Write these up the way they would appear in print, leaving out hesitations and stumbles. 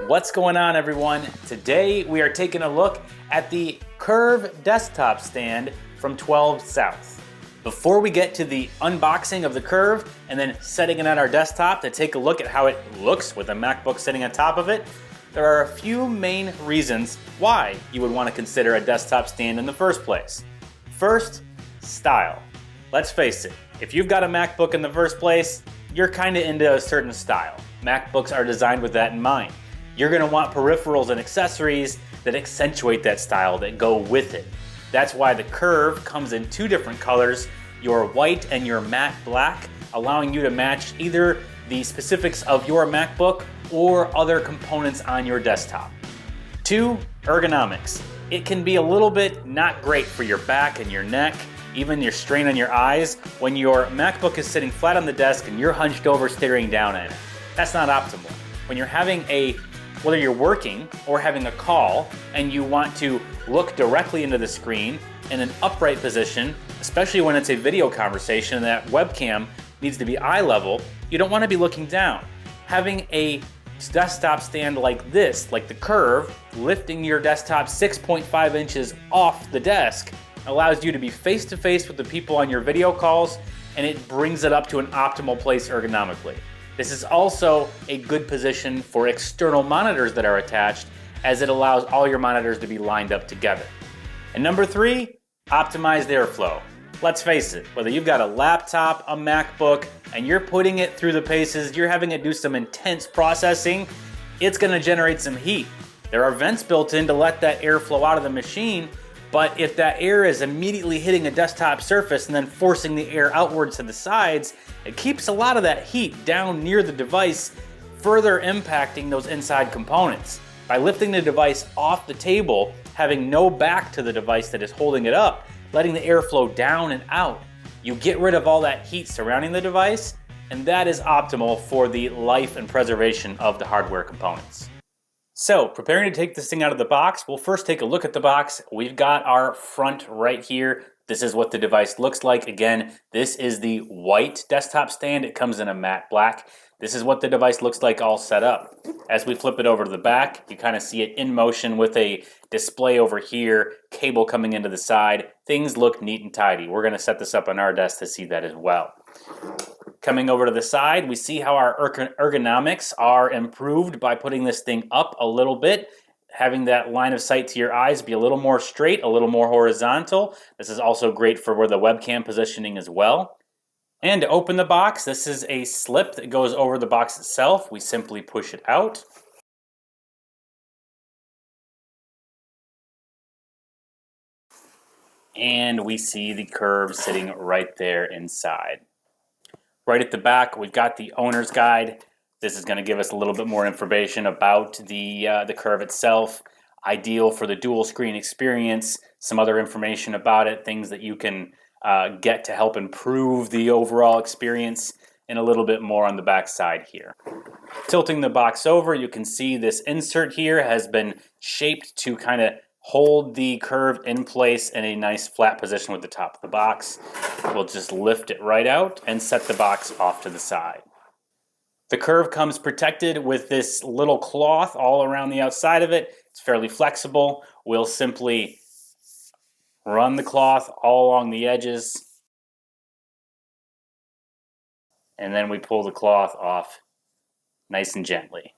What's going on, everyone? Today we are taking a look at the Curve desktop stand from 12 South. Before we get to the unboxing of the Curve and then setting it on our desktop to take a look at how it looks with a MacBook sitting on top of it, there are a few main reasons why you would want to consider a desktop stand in the first place. First, style. Let's face it, if you've got a MacBook in the first place, you're kind of into a certain style. MacBooks are designed with that in mind. You're going to want peripherals and accessories that accentuate that style, that go with it. That's why the Curve comes in two different colors, your white and your matte black, allowing you to match either the specifics of your MacBook or other components on your desktop. 2, ergonomics. It can be a little bit not great for your back and your neck, even your strain on your eyes, when your MacBook is sitting flat on the desk and you're hunched over staring down at it. That's not optimal. When you're having whether you're working or having a call and you want to look directly into the screen in an upright position, especially when it's a video conversation and that webcam needs to be eye level, you don't want to be looking down. Having a desktop stand like this, like the Curve, lifting your desktop 6.5 inches off the desk, allows you to be face to face with the people on your video calls, and it brings it up to an optimal place ergonomically. This is also a good position for external monitors that are attached, as it allows all your monitors to be lined up together. And number 3, optimized airflow. Let's face it, whether you've got a laptop, a MacBook, and you're putting it through the paces, you're having it do some intense processing, it's gonna generate some heat. There are vents built in to let that air flow out of the machine, but if that air is immediately hitting a desktop surface and then forcing the air outwards to the sides, it keeps a lot of that heat down near the device, further impacting those inside components. By lifting the device off the table, having no back to the device that is holding it up, letting the air flow down and out, you get rid of all that heat surrounding the device, and that is optimal for the life and preservation of the hardware components. So, preparing to take this thing out of the box, we'll first take a look at the box. We've got our front right here. This is what the device looks like. Again, this is the white desktop stand. It comes in a matte black. This is what the device looks like all set up. As we flip it over to the back, you kind of see it in motion with a display over here, cable coming into the side. Things look neat and tidy. We're going to set this up on our desk to see that as well. Coming over to the side, we see how our ergonomics are improved by putting this thing up a little bit, having that line of sight to your eyes be a little more straight, a little more horizontal. This is also great for where the webcam positioning as well. And to open the box, this is a slip that goes over the box itself. We simply push it out. And we see the Curve sitting right there inside. Right at the back, we've got the owner's guide. This is going to give us a little bit more information about the Curve itself, ideal for the dual screen experience, some other information about it, things that you can get to help improve the overall experience, and a little bit more on the back side here. Tilting the box over, you can see this insert here has been shaped to kind of hold the Curve in place in a nice flat position with the top of the box. We'll just lift it right out and set the box off to the side. The Curve comes protected with this little cloth all around the outside of it. It's fairly flexible. We'll simply run the cloth all along the edges, and then we pull the cloth off nice and gently.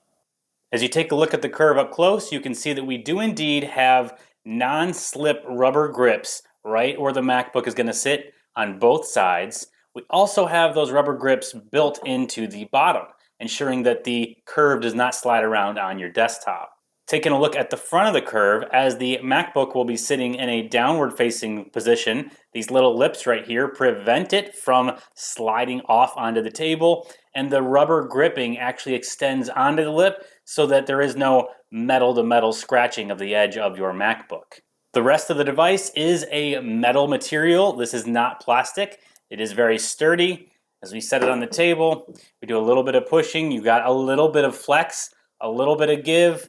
As you take a look at the Curve up close, you can see that we do indeed have non-slip rubber grips right where the MacBook is going to sit on both sides. We also have those rubber grips built into the bottom, ensuring that the Curve does not slide around on your desktop. Taking a look at the front of the Curve, as the MacBook will be sitting in a downward facing position, these little lips right here prevent it from sliding off onto the table, and the rubber gripping actually extends onto the lip so that there is no metal to metal scratching of the edge of your MacBook. The rest of the device is a metal material. This is not plastic. It is very sturdy. As we set it on the table, we do a little bit of pushing. You got a little bit of flex, a little bit of give,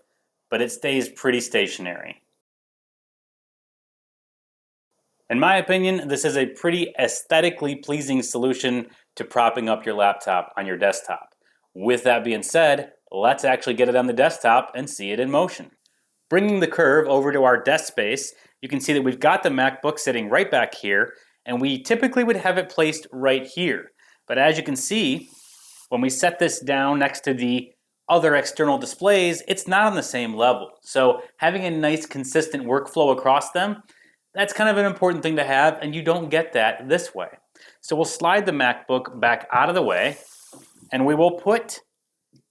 but it stays pretty stationary. In my opinion, this is a pretty aesthetically pleasing solution to propping up your laptop on your desktop. With that being said, let's actually get it on the desktop and see it in motion. Bringing the Curve over to our desk space, you can see that we've got the MacBook sitting right back here, and we typically would have it placed right here. But as you can see, when we set this down next to the other external displays, it's not on the same level. So having a nice consistent workflow across them, that's kind of an important thing to have, and you don't get that this way. So we'll slide the MacBook back out of the way, and we will put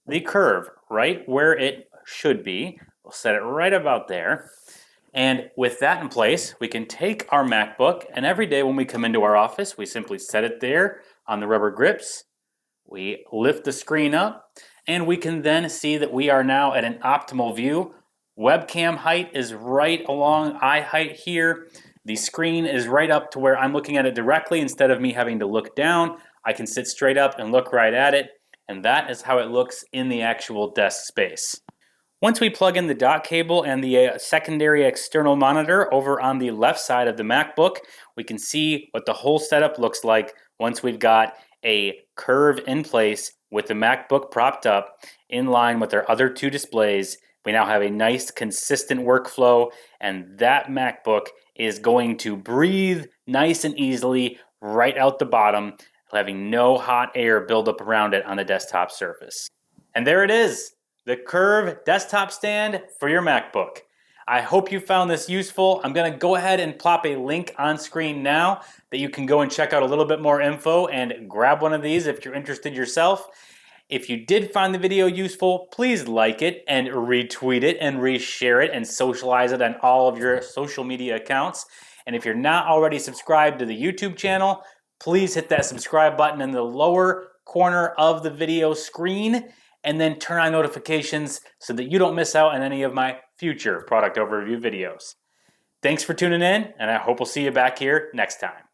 the Curve right where it should be. We'll set it right about there. And with that in place, we can take our MacBook, and every day when we come into our office, we simply set it there on the rubber grips. We lift the screen up, and we can then see that we are now at an optimal view. Webcam height is right along eye height here. The screen is right up to where I'm looking at it directly instead of me having to look down. I can sit straight up and look right at it, and that is how it looks in the actual desk space. Once we plug in the dock cable and the secondary external monitor over on the left side of the MacBook, we can see what the whole setup looks like once we've got a Curve in place with the MacBook propped up in line with our other two displays. We now have a nice consistent workflow, and that MacBook is going to breathe nice and easily right out the bottom, having no hot air build up around it on the desktop surface. And there it is, the Curve desktop stand for your MacBook. I hope you found this useful. I'm going to go ahead and plop a link on screen now that you can go and check out a little bit more info and grab one of these if you're interested yourself. If you did find the video useful, please like it and retweet it and reshare it and socialize it on all of your social media accounts. And if you're not already subscribed to the YouTube channel, please hit that subscribe button in the lower corner of the video screen and then turn on notifications so that you don't miss out on any of my future product overview videos. Thanks for tuning in, and I hope we'll see you back here next time.